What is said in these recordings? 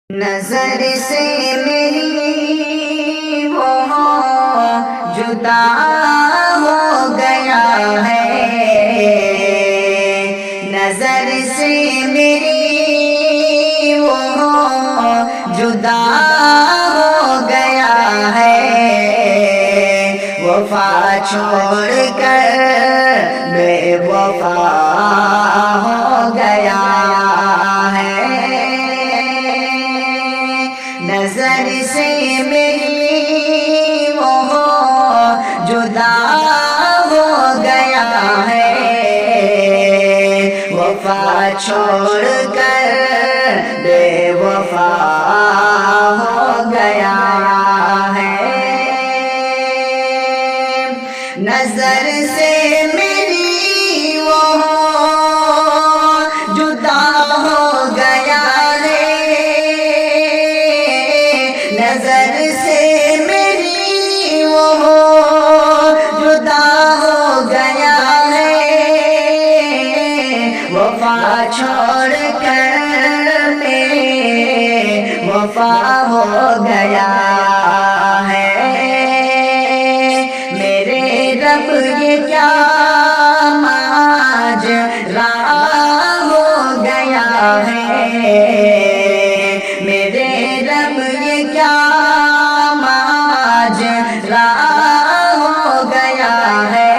نظر سے میری وہ جدا ہو گیا ہے، نظر سے میری وہ جدا ہو گیا ہے، وفا چھوڑ کر بے وفا ہو گیا ہے، نظر سے میری وہ جدا ہو گیا ہے، وفا چھوڑ کر بے وفا ہو گیا ہے، نظر سے میری وہ جدا ہو گیا ہے، نظر سے میری وہ جدا ہو گیا ہے، وفا چھوڑ کر بے وفا ہو گیا ہے، میرے رب یہ کیا ماجرا ہو گیا ہے، میرے رب یہ کیا ماجرا ہو گیا ہے،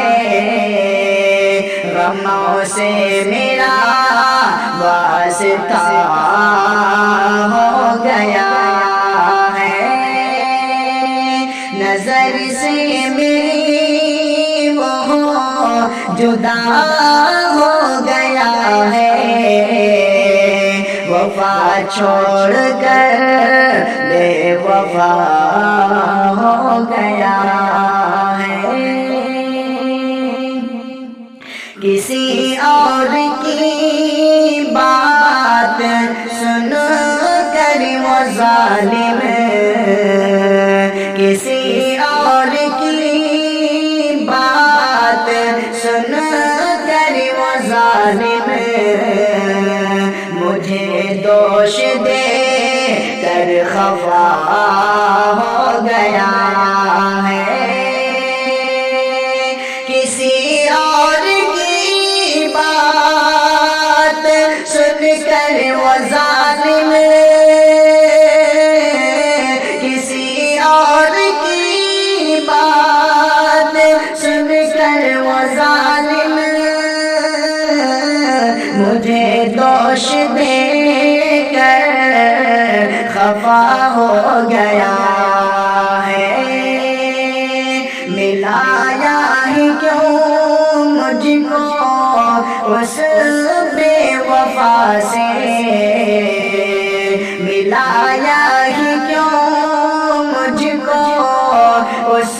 غموں سے میرا واسطہ ہو گیا ہے، نظر سے میری وہ جدا ہو گیا ہے، وفا چھوڑ کر بے وفا ہو گیا ہے، کسی اور کی بات سن کر وہ ظالم، کسی اور کی بات سن کر وہ ظالم مجھے دوش دے کر خفا ہو گیا ہے، کسی اور کی بات سن کر وہ ظالم، کسی اور کی بات سن کر وہ ظالم مجھے دوش دے کر خفا ہو گیا ہے، ملایا ہی کیوں مجھ کو اس بے وفا سے، ملایا ہی کیوں مجھ کو اس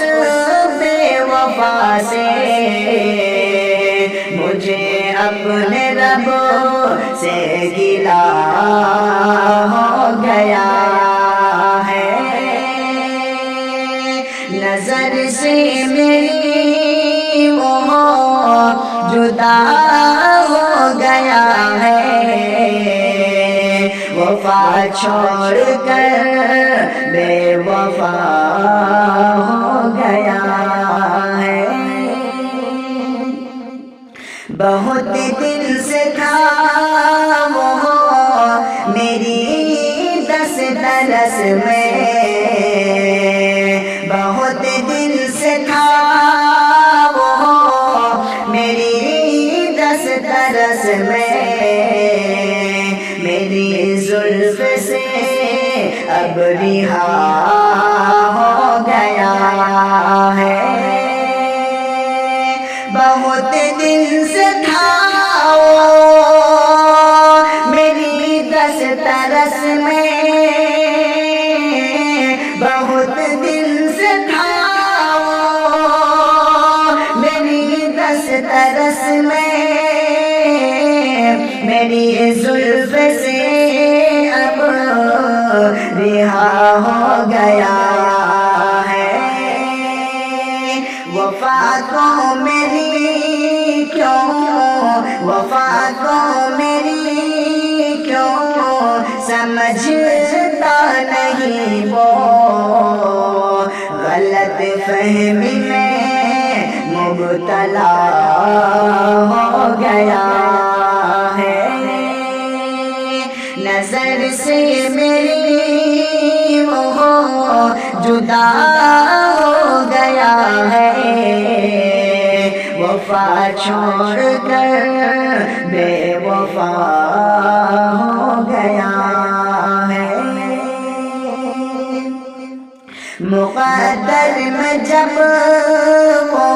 بے وفا سے، مجھے اپنے رب سے گلا ہو گیا ہے، نظر سے میری وہ جدا ہو گیا ہے، وفا چھوڑ کر بے وفا ہو گیا ہے، بہت دل سے تھا وہ میری دس درس میں، بہت دل سے تھا وہ میری دس درس میں، میری زلف سے اب رہا ہو گیا ہے، بہت دل سے تھا وہ میری دس درس میں، بہت دل سے تھا وہ میری دس درس میں، میری زلف سے اب رہا ہو گیا ہے، وفا کو میری کیوں، وفا کو میری کیوں سمجھتا کرتا نہیں وہ غلط فہمی میں مبتلا ہو گیا ہے نظر سے میری وہ جدا ہو گیا ہے وفا چھوڑ کر بے وفا ہو گیا ہے مقدر میں جب وہ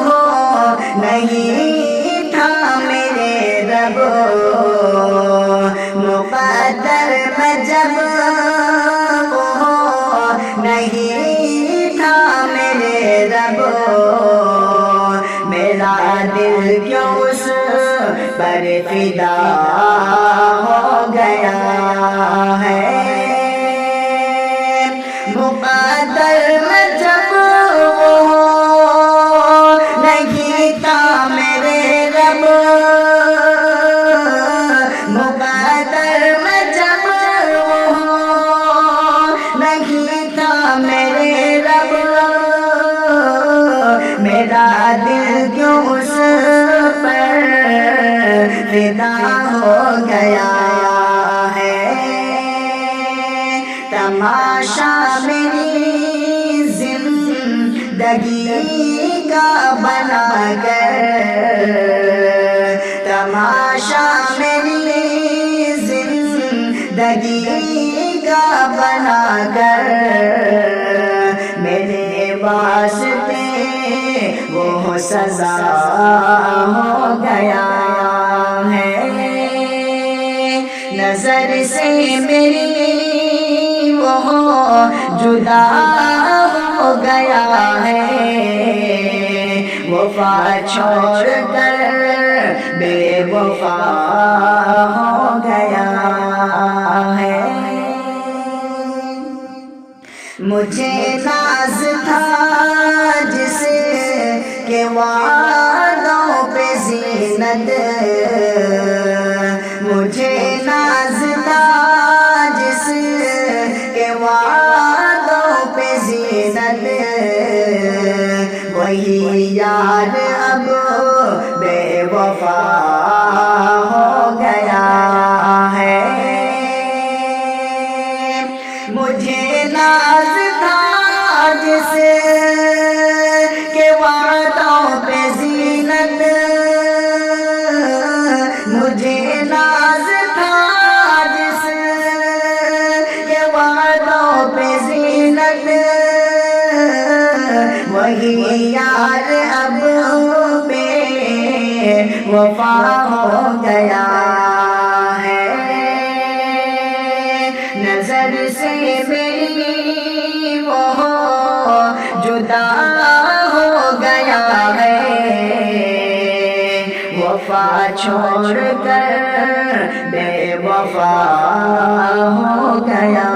نہیں تھا میرے رب مقدر میں جب وہ نہیں تھا میرے رب میرا دل کیوں اس پر فدا ہو گیا ہے مقدر میں جب وہ نہیں تھا میرے رب مقدر میں جب وہ نہیں تھا میرے رب میرا دل کیوں اس پر فدا ہو گیا ہے تماشا میری زندگی کا بنا کر تماشا میری زندگی کا بنا کر میرے واسطے وہ سزا ہو گیا ہے نظر سے میری وہ جدا ہو گیا ہے وفا چھوڑ کر بے وفا ہو گیا ہے مجھے ناز تھا جس کے وعدوں پہ زینت مجھے ناز تھا جس کے وعدوں پہ زینت وہی یار اب بے وفا ہو گیا ہے مجھے ناز تھا جس کے وعدوں پہ زینت مجھے ناز تھا جس کے وعدوں پہ زینت وہی یار اب بے وفا ہو گیا ہے نظر سے میری وہ جدا ہو گیا ہے وفا چھوڑ کر بے وفا ہو گیا